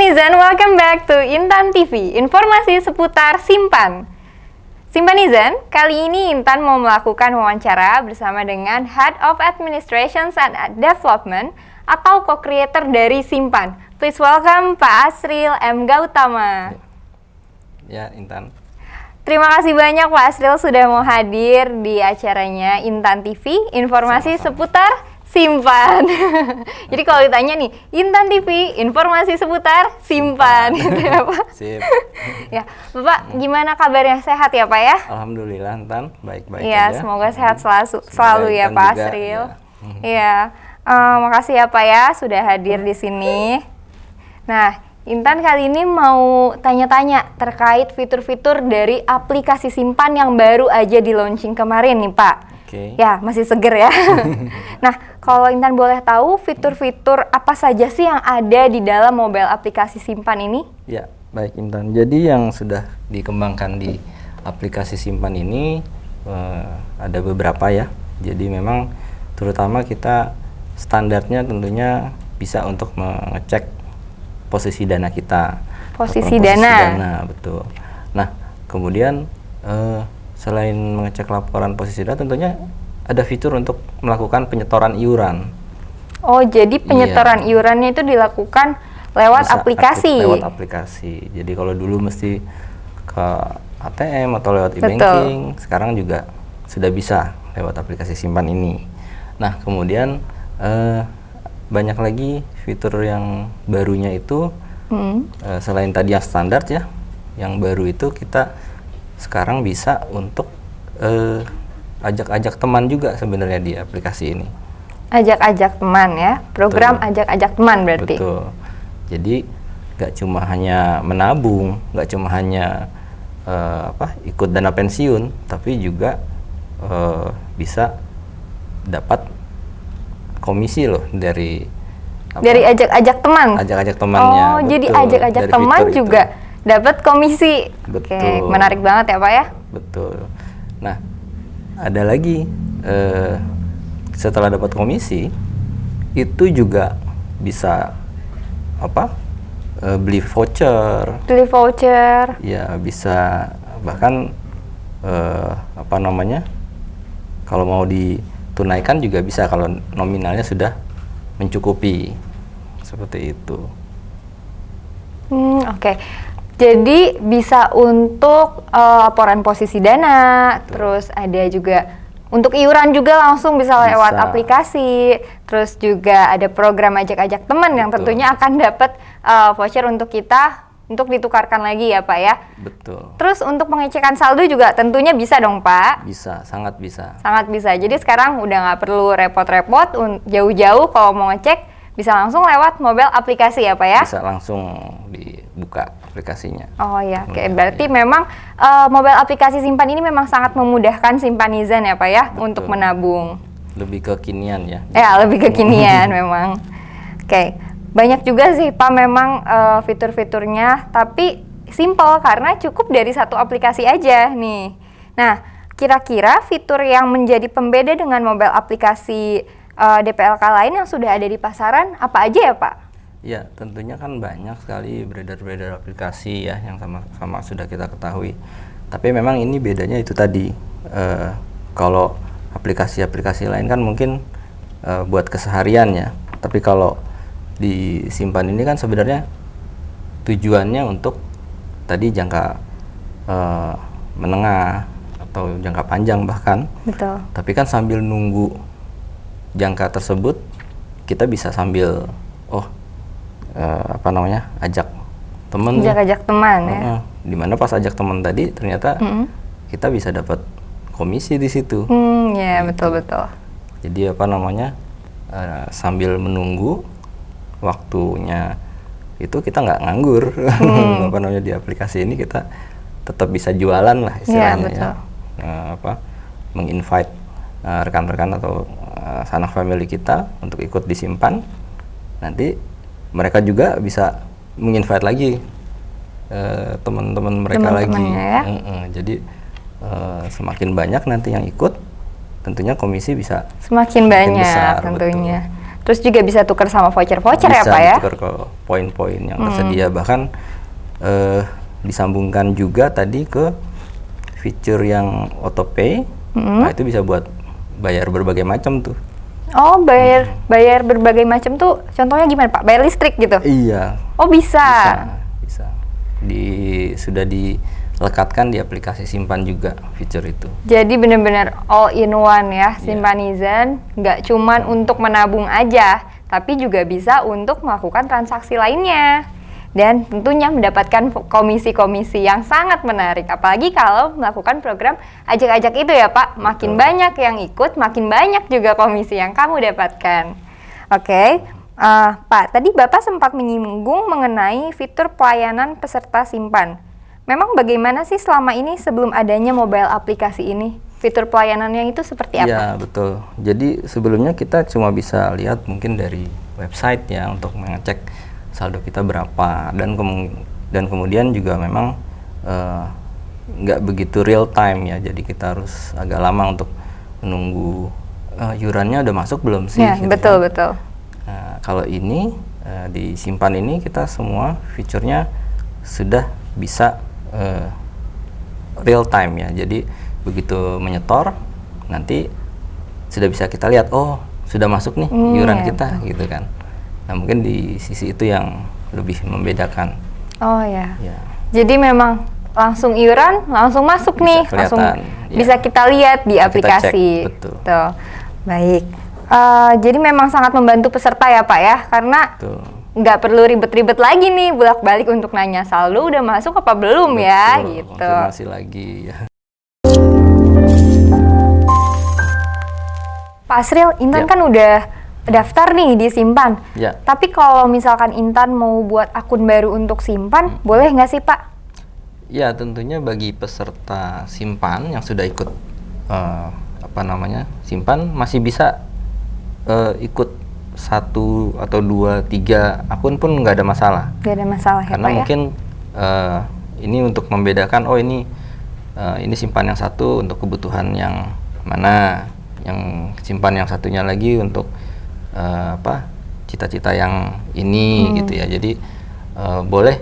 Simpanizen, welcome back to Intan TV, informasi seputar Simpan. Simpanizen, kali ini Intan mau melakukan wawancara bersama dengan Head of Administration and Development atau co-creator dari Simpan. Please welcome Pak Asril M. Gautama. Ya, Intan. Terima kasih banyak Pak Asril sudah mau hadir di acaranya Intan TV, informasi seputar Simpan. Jadi kalau ditanya nih, Intan TV, informasi seputar Simpan. Gitu ya Pak? Sip. Ya, Bapak gimana kabarnya? Sehat ya Pak ya? Alhamdulillah, Intan. Baik-baik Iya, aja. semoga sehat selalu ya Intan Pak juga, Asril. ya. Iya, makasih ya Pak ya sudah hadir di sini. Nah, Intan kali ini mau tanya-tanya terkait fitur-fitur dari aplikasi Simpan yang baru aja di launching kemarin nih Pak. Oke. Ya, masih seger ya. Nah, kalau Intan boleh tahu fitur-fitur apa saja sih yang ada di dalam mobile aplikasi Simpan ini? Ya, baik Intan. Jadi yang sudah dikembangkan di aplikasi Simpan ini ada beberapa ya. Jadi memang terutama kita standarnya tentunya bisa untuk mengecek posisi dana kita. Posisi dana, betul. Nah, kemudian selain mengecek laporan posisi dana, tentunya ada fitur untuk melakukan penyetoran iuran. Oh, jadi penyetoran iurannya itu dilakukan lewat aplikasi? Lewat aplikasi. Jadi kalau dulu mesti ke ATM atau lewat e-banking, sekarang juga sudah bisa lewat aplikasi Simpan ini. Nah, kemudian banyak lagi fitur yang barunya itu, selain tadi yang standar ya, yang baru itu kita sekarang bisa untuk ajak-ajak teman juga sebenarnya di aplikasi ini. Ajak-ajak teman ya, program ajak-ajak teman berarti. Betul. Jadi nggak cuma hanya menabung, nggak cuma hanya ikut dana pensiun, tapi juga bisa dapat komisi loh dari ajak-ajak teman. Ajak-ajak temannya. Oh, betul. Jadi ajak-ajak teman juga dapat komisi. Betul. Oke, menarik banget ya Pak ya. Betul. Nah, ada lagi setelah dapat komisi itu juga bisa beli voucher. Beli voucher. Ya, bisa bahkan kalau mau ditunaikan juga bisa kalau nominalnya sudah mencukupi. Seperti itu. Oke. Jadi bisa untuk laporan posisi dana, terus ada juga untuk iuran juga langsung bisa lewat aplikasi, terus juga ada program ajak-ajak teman yang tentunya akan dapat voucher untuk kita untuk ditukarkan lagi ya Pak ya. Betul. Terus untuk pengecekan saldo juga tentunya bisa dong Pak? Bisa, sangat bisa. Sangat bisa. Jadi sekarang udah nggak perlu repot-repot jauh-jauh kalau mau ngecek, bisa langsung lewat mobile aplikasi ya Pak ya? Bisa langsung dibuka aplikasinya. Oh ya, oke. Berarti memang mobile aplikasi Simpan ini memang sangat memudahkan Simpanizen ya Pak ya. Betul. Untuk menabung. Lebih kekinian ya. Ya, lebih kekinian memang. Oke. Banyak juga sih Pak memang fitur-fiturnya, tapi simple karena cukup dari satu aplikasi aja nih. Nah, kira-kira fitur yang menjadi pembeda dengan mobile aplikasi DPLK lain yang sudah ada di pasaran apa aja ya Pak? Ya, tentunya kan banyak sekali beredar-beredar aplikasi ya yang sama-sama sudah kita ketahui. Tapi memang ini bedanya itu tadi, kalau aplikasi-aplikasi lain kan mungkin buat keseharian ya. Tapi kalau di Simpan ini kan sebenarnya tujuannya untuk tadi jangka menengah atau jangka panjang bahkan. Betul. Tapi kan sambil nunggu jangka tersebut kita bisa sambil ajak teman. Ajak teman ya. Dimana pas ajak teman tadi ternyata kita bisa dapat komisi di situ. Ya betul. Jadi sambil menunggu waktunya itu kita nggak nganggur. Di aplikasi ini kita tetap bisa jualan lah istilahnya ya. Menginvite rekan-rekan atau sanak family kita untuk ikut disimpan. Nanti mereka juga bisa menginvite lagi teman-teman mereka lagi. Ya? Jadi semakin banyak nanti yang ikut, tentunya komisi bisa semakin banyak besar, tentunya. Betul. Terus juga bisa tukar sama voucher-voucher ya Pak ya? Bisa ditukar ke poin-poin yang tersedia, bahkan disambungkan juga tadi ke fitur yang auto pay. Nah, itu bisa buat bayar berbagai macam tuh. Oh, bayar berbagai macam tuh contohnya gimana Pak? Bayar listrik gitu? Iya. Oh, bisa. Bisa. Sudah dilekatkan di aplikasi Simpan juga fitur itu. Jadi benar-benar all in one ya, Simpanizen. Nggak cuman untuk menabung aja, tapi juga bisa untuk melakukan transaksi lainnya. Dan tentunya mendapatkan komisi-komisi yang sangat menarik. Apalagi kalau melakukan program ajak-ajak itu ya Pak. Makin banyak yang ikut, makin banyak juga komisi yang kamu dapatkan. Oke, Pak, tadi Bapak sempat menyinggung mengenai fitur pelayanan peserta simpan. Memang bagaimana sih selama ini sebelum adanya mobile aplikasi ini? Fitur pelayanannya itu seperti apa? Iya, betul. Jadi sebelumnya kita cuma bisa lihat mungkin dari website ya untuk mengecek saldo kita berapa, dan kemudian juga memang nggak begitu real time ya, jadi kita harus agak lama untuk menunggu iurannya udah masuk belum sih. Ya, gitu betul kan. betul. Kalau ini di Simpan ini kita semua fiturnya sudah bisa real time ya, jadi begitu menyetor nanti sudah bisa kita lihat, oh sudah masuk nih iuran kita gitu kan. Nah, mungkin di sisi itu yang lebih membedakan. Oh ya. Jadi memang langsung iuran, langsung masuk Bisa nih, kelihatan, langsung ya. bisa kita lihat di Bisa kita aplikasi. cek, betul. Tuh. Baik. Jadi memang sangat membantu peserta ya Pak ya, karena Betul. nggak perlu ribet-ribet lagi nih bolak-balik untuk nanya saldo udah masuk apa belum ya, gitu. Konfirmasi lagi ya. Pak Asril, Intan kan udah daftar nih di Simpan. Ya. Tapi kalau misalkan Intan mau buat akun baru untuk Simpan, boleh nggak sih Pak? Ya, tentunya bagi peserta Simpan yang sudah ikut Simpan masih bisa ikut 1 atau 2, 3 akun pun nggak ada masalah. Nggak ada masalah ya Karena Pak mungkin ini untuk membedakan, oh ini Simpan yang satu untuk kebutuhan yang mana, yang Simpan yang satunya lagi untuk cita-cita yang ini gitu ya. Jadi boleh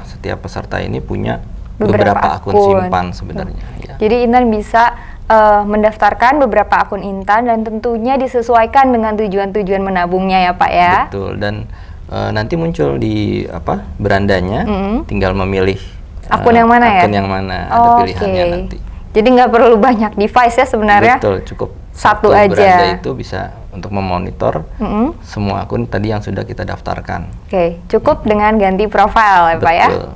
setiap peserta ini punya beberapa akun Simpan sebenarnya ya. Jadi Intan bisa mendaftarkan beberapa akun Intan dan tentunya disesuaikan dengan tujuan-tujuan menabungnya ya Pak ya. Betul, dan nanti muncul di berandanya, tinggal memilih akun yang mana ya? Akun yang mana, ada pilihannya nanti. Jadi nggak perlu banyak device ya sebenarnya. Betul, cukup satu aja. Beranda itu bisa untuk memonitor semua akun tadi yang sudah kita daftarkan. Oke, cukup dengan ganti profile ya Pak ya. Betul.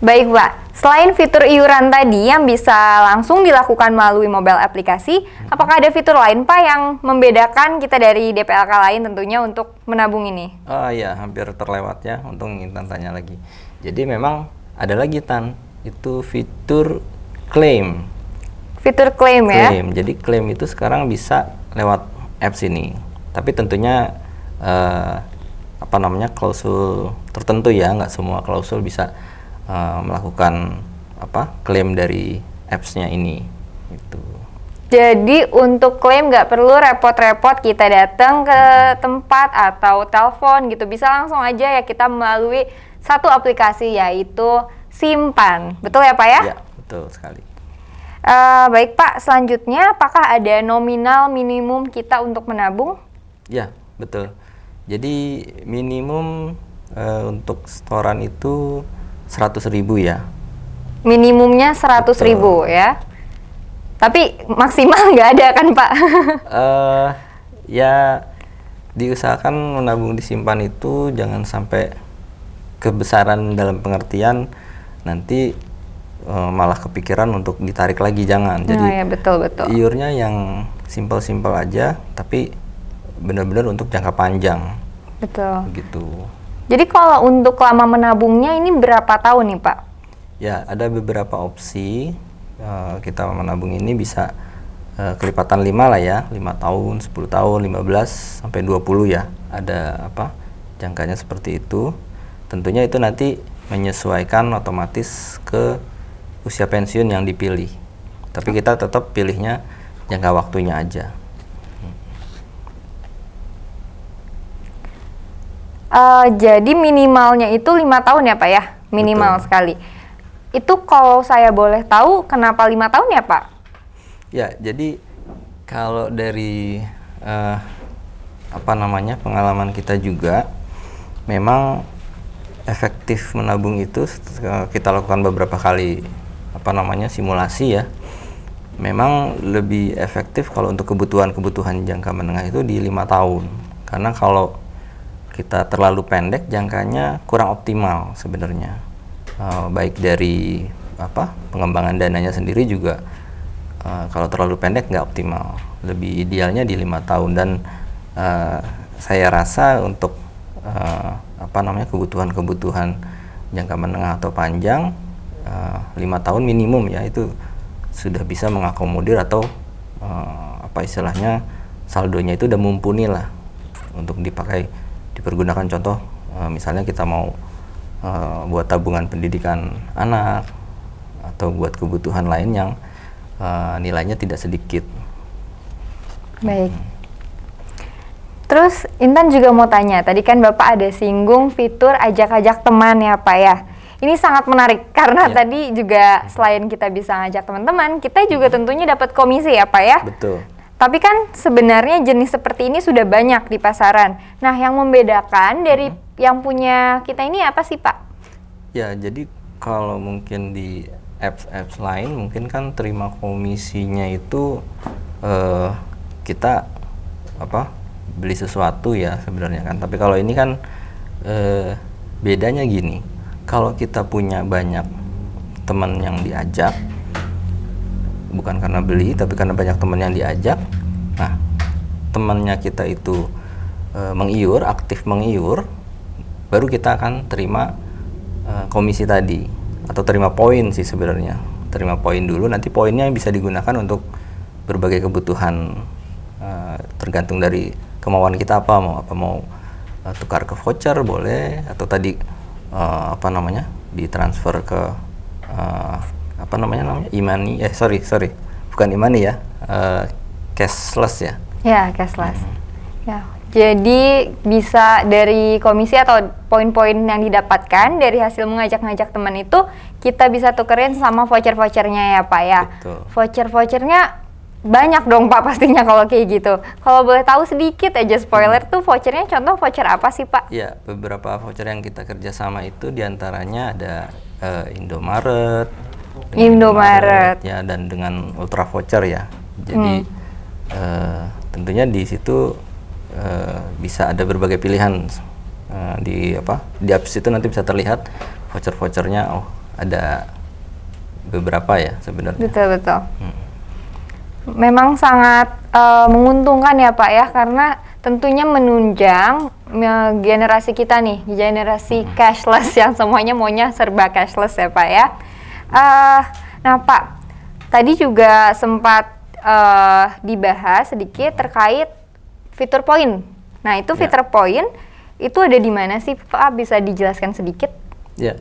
Baik Pak, selain fitur iuran tadi yang bisa langsung dilakukan melalui mobile aplikasi, apakah ada fitur lain Pak yang membedakan kita dari DPLK lain tentunya untuk menabung ini? Oh iya, hampir terlewat ya, untung Intan tanya lagi. Jadi memang ada lagi Tan, itu fitur klaim. Fitur klaim ya? Klaim, jadi klaim itu sekarang bisa lewat apps ini. Tapi tentunya klausul tertentu ya, nggak semua klausul bisa melakukan klaim dari apps-nya ini gitu. Jadi untuk klaim nggak perlu repot-repot kita datang ke tempat atau telepon gitu, bisa langsung aja ya kita melalui satu aplikasi yaitu Simpan, betul ya Pak ya? Ya, betul sekali. Baik Pak, selanjutnya apakah ada nominal minimum kita untuk menabung? Ya, betul. Jadi minimum untuk setoran itu 100.000 ya. Minimumnya 100.000 ya. Tapi maksimal nggak ada kan Pak? Ya diusahakan menabung di Simpan itu jangan sampai kebesaran dalam pengertian nanti malah kepikiran untuk ditarik lagi, jangan. Jadi ya, betul. iurnya yang simpel-simpel aja, tapi benar-benar untuk jangka panjang. Betul. Begitu. Jadi kalau untuk lama menabungnya ini berapa tahun nih Pak? Ya, ada beberapa opsi. Kita menabung ini bisa kelipatan 5 lah ya, 5 tahun, 10 tahun, 15 sampai 20 ya. Ada jangkanya seperti itu. Tentunya itu nanti menyesuaikan otomatis ke usia pensiun yang dipilih. Tapi kita tetap pilihnya jangka waktunya aja. Jadi minimalnya itu 5 tahun ya Pak ya? Minimal Betul. sekali. Itu kalau saya boleh tahu kenapa 5 tahun ya Pak? Ya, jadi kalau dari pengalaman kita juga, memang efektif menabung itu kita lakukan beberapa kali simulasi ya. Memang lebih efektif kalau untuk kebutuhan jangka menengah itu di 5 tahun. Karena kalau kita terlalu pendek, jangkanya kurang optimal sebenarnya. Baik dari pengembangan dananya sendiri juga, kalau terlalu pendek nggak optimal. Lebih idealnya di 5 tahun. Dan saya rasa untuk kebutuhan jangka menengah atau panjang, 5 tahun minimum ya, itu sudah bisa mengakomodir atau istilahnya saldonya itu udah mumpuni lah untuk dipergunakan. Contoh misalnya kita mau buat tabungan pendidikan anak atau buat kebutuhan lain yang nilainya tidak sedikit. Baik. Terus Intan juga mau tanya, tadi kan Bapak ada singgung fitur ajak-ajak teman ya Pak ya. Ini sangat menarik karena tadi juga selain kita bisa ngajak teman-teman, kita juga tentunya dapat komisi ya Pak ya. Betul. Tapi kan sebenarnya jenis seperti ini sudah banyak di pasaran. Nah, yang membedakan dari yang punya kita ini apa sih Pak? Ya, jadi kalau mungkin di apps lain mungkin kan terima komisinya itu kita beli sesuatu ya sebenarnya kan. Tapi kalau ini kan bedanya gini, kalau kita punya banyak teman yang diajak, bukan karena beli tapi karena banyak teman yang diajak, nah temannya kita itu aktif mengiur, baru kita akan terima komisi tadi, atau terima poin sih sebenarnya. Terima poin dulu, nanti poinnya bisa digunakan untuk berbagai kebutuhan, tergantung dari kemauan kita mau tukar ke voucher boleh, atau tadi ditransfer ke e-money, bukan e-money ya, cashless ya. Ya, cashless. Ya, jadi bisa dari komisi atau poin-poin yang didapatkan dari hasil mengajak-ngajak teman itu, kita bisa tukerin sama voucher-vouchernya ya Pak ya. Betul. Voucher-vouchernya banyak dong Pak pastinya kalau kayak gitu. Kalau boleh tahu sedikit aja spoiler tuh vouchernya, contoh voucher apa sih Pak? Ya, beberapa voucher yang kita kerjasama itu diantaranya ada Indomaret ya, dan dengan Ultra Voucher ya. Jadi tentunya di situ bisa ada berbagai pilihan. Di apps itu nanti bisa terlihat voucher-vouchernya. Oh, ada beberapa ya sebenarnya. Betul. Memang sangat menguntungkan ya Pak ya, karena tentunya menunjang generasi kita nih, generasi cashless yang semuanya maunya serba cashless ya Pak ya. Nah Pak, tadi juga sempat dibahas sedikit terkait fitur poin. Nah itu fitur poin itu ada di mana sih Pak? Bisa dijelaskan sedikit? Ya,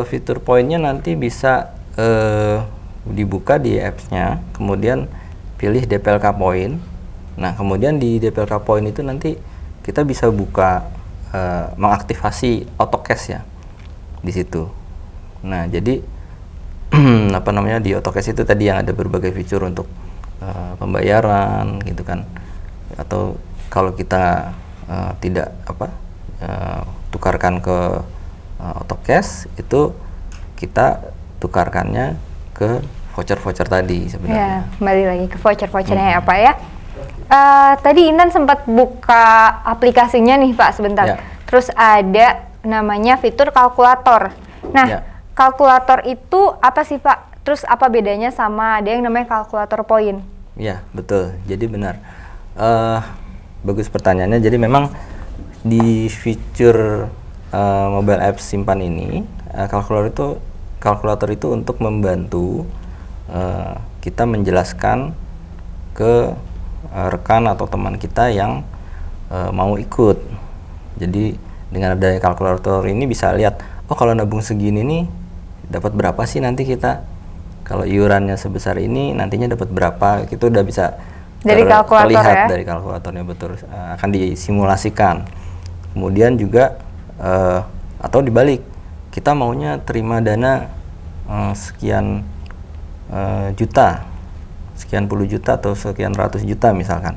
fitur poinnya nanti bisa dibuka di appsnya, kemudian pilih DPLK poin. Nah kemudian di DPLK poin itu nanti kita bisa buka mengaktifasi auto cash ya di situ. Nah jadi di auto cash itu tadi yang ada berbagai fitur untuk pembayaran gitu kan, atau kalau kita tidak tukarkan ke auto cash, itu kita tukarkannya ke voucher-voucher tadi sebenarnya. Ya, kembali lagi ke voucher-vouchernya ya Pak ya. Tadi Intan sempat buka aplikasinya nih Pak sebentar. Ya. Terus ada namanya fitur kalkulator. Nah, kalkulator itu apa sih Pak? Terus apa bedanya sama ada yang namanya kalkulator poin? Ya, betul. Jadi benar. Bagus pertanyaannya. Jadi memang di fitur mobile app simpan ini, kalkulator itu untuk membantu kita menjelaskan ke rekan atau teman kita yang mau ikut. Jadi dengan adanya kalkulator ini bisa lihat, oh kalau nabung segini nih dapat berapa sih nanti kita kalau iurannya sebesar ini nantinya dapat berapa, itu udah bisa dari kalkulator terlihat ya? Dari kalkulatornya, betul. Akan disimulasikan. Kemudian juga atau dibalik, kita maunya terima dana sekian juta, sekian puluh juta atau sekian ratus juta misalkan.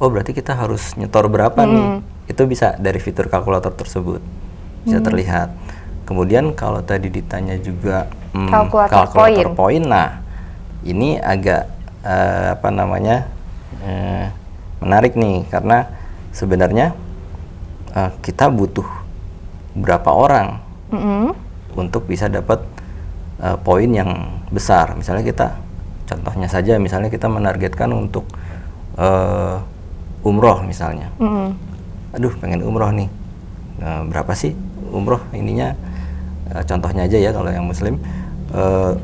Oh, berarti kita harus nyetor berapa nih? Itu bisa dari fitur kalkulator tersebut bisa terlihat. Kemudian kalau tadi ditanya juga kalkulator poin, nah ini agak menarik nih, karena sebenarnya kita butuh berapa orang untuk bisa dapat poin yang besar. Misalnya contohnya saja, misalnya kita menargetkan untuk umroh misalnya. Aduh, pengen umroh nih. Berapa sih umroh ininya? Contohnya aja ya, kalau yang muslim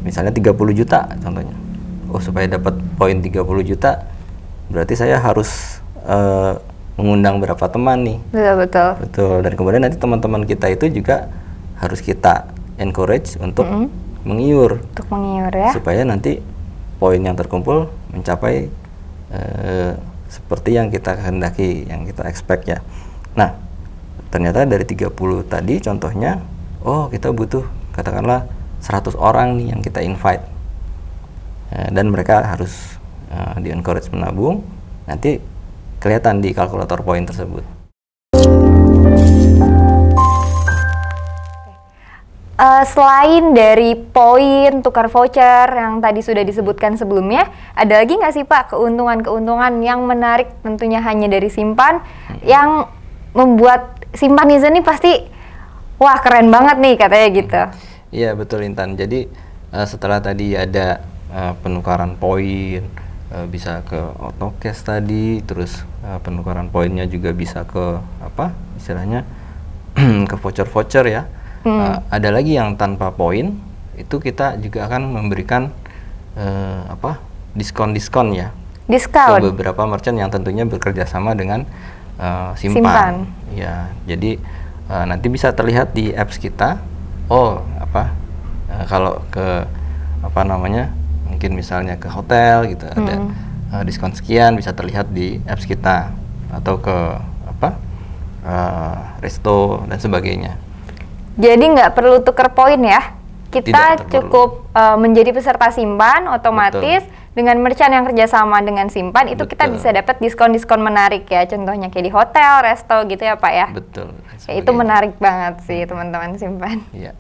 misalnya 30 juta contohnya. Oh, supaya dapat poin 30 juta berarti saya harus mengundang berapa teman nih. Betul. Dan kemudian nanti teman-teman kita itu juga harus kita encourage untuk mengiur ya, supaya nanti poin yang terkumpul mencapai seperti yang kita kehendaki, yang kita expect ya. Nah, ternyata dari 30 tadi contohnya, oh kita butuh katakanlah 100 orang nih yang kita invite, dan mereka harus di-encourage menabung. Nanti kelihatan di kalkulator poin tersebut. Selain dari poin, tukar voucher yang tadi sudah disebutkan sebelumnya, ada lagi nggak sih Pak keuntungan-keuntungan yang menarik, tentunya hanya dari Simpan, yang membuat Simpanizen ini pasti wah keren banget nih katanya gitu? Iya betul Intan. Jadi setelah tadi ada penukaran poin, bisa ke autocash tadi, terus penukaran poinnya juga bisa ke istilahnya ke voucher-voucher ya. Ada lagi yang tanpa poin, itu kita juga akan memberikan diskon-diskon ya. Ke beberapa merchant yang tentunya bekerja sama dengan Simpan. Ya, jadi nanti bisa terlihat di apps kita. Oh, kalau ke mungkin misalnya ke hotel gitu, ada diskon sekian, bisa terlihat di apps kita, atau ke resto dan sebagainya. Jadi nggak perlu tuker poin ya, kita cukup menjadi peserta Simpan, otomatis dengan merchant yang kerjasama dengan Simpan itu kita bisa dapat diskon-diskon menarik ya, contohnya kayak di hotel, resto gitu ya Pak ya. Betul. Ya, itu menarik banget sih teman-teman Simpan. Iya.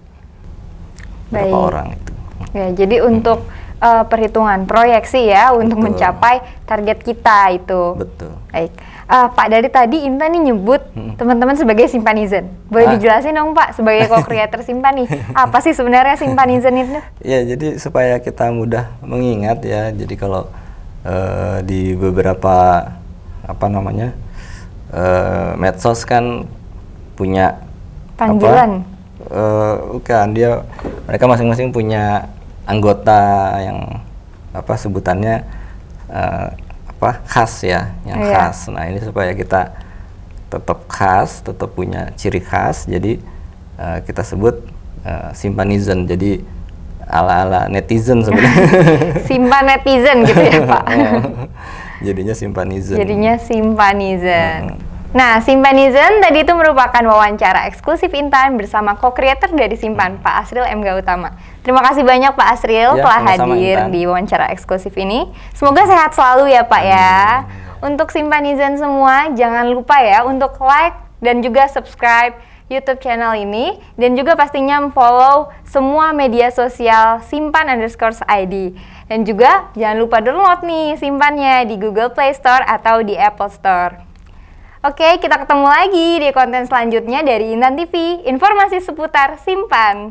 Berapa orang itu? Ya, jadi untuk perhitungan proyeksi ya untuk mencapai target kita itu. Betul. Baik. Pak, dari tadi Intan nih nyebut teman-teman sebagai Simpanizen. Boleh dijelasin dong Pak, sebagai co-creator Simpan nih, apa sih sebenarnya Simpanizen itu? Ya, jadi supaya kita mudah mengingat ya. Jadi kalau di beberapa medsos kan punya panggilan. Bukan, mereka masing-masing punya anggota yang sebutannya khas ya, yang khas. Nah, ini supaya kita tetap khas, tetap punya ciri khas, jadi kita sebut Simpanizen. Jadi ala-ala netizen sebenarnya. Simpan netizen gitu ya Pak. Jadinya Simpanizen. Nah, Simpanizen tadi itu merupakan wawancara eksklusif Intan bersama co-creator dari Simpan, Pak Asril M. Gautama. Terima kasih banyak Pak Asril telah hadir Intan di wawancara eksklusif ini. Semoga sehat selalu ya Pak ya. Untuk Simpanizen semua, jangan lupa ya untuk like dan juga subscribe YouTube channel ini, dan juga pastinya follow semua media sosial Simpan_ID. Dan juga jangan lupa download nih Simpannya di Google Play Store atau di Apple Store. Oke, kita ketemu lagi di konten selanjutnya dari Intan TV, informasi seputar Simpan.